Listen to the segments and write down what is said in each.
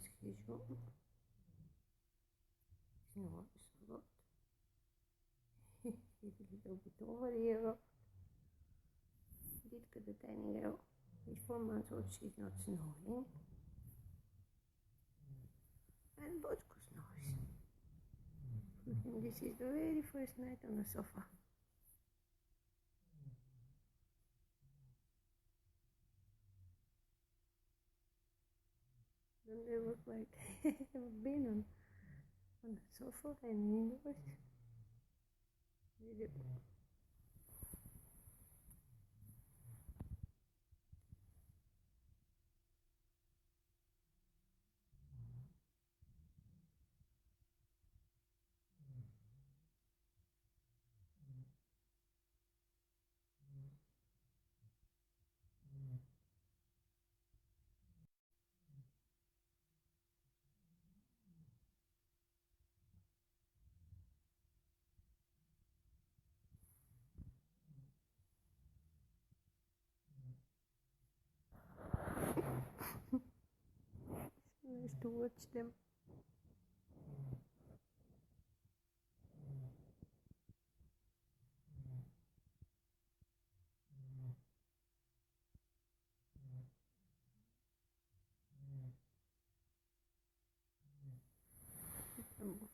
schedule. No, is a lot. Even a little bit over a year old. Ditka, the tiny girl, is 4 months old. She's not snoring. And Botko snores. For him, this is the very first night on the sofa. Don't they look like they've been on the sofa and indoors? They do. Nice to watch them.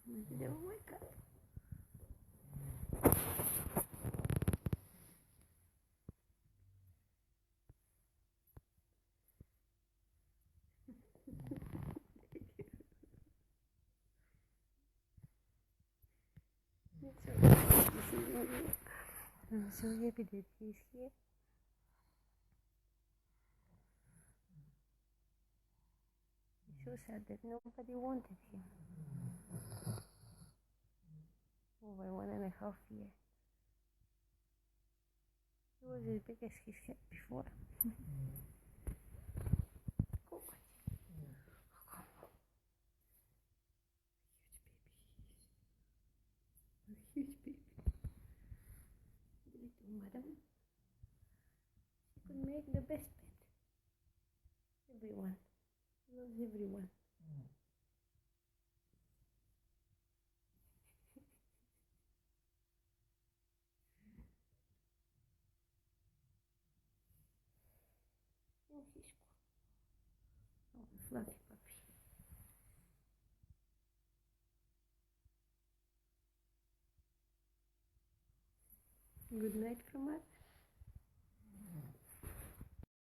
Maybe they will wake up. I'm so happy that he's here. It's so sad that nobody wanted him. Over 1.5 years. He was as big as his head before. Go, huge baby. The little madam. She could make the best bed. Everyone loves everyone. And he's cool. Oh, fluffy puppy. Good night from us.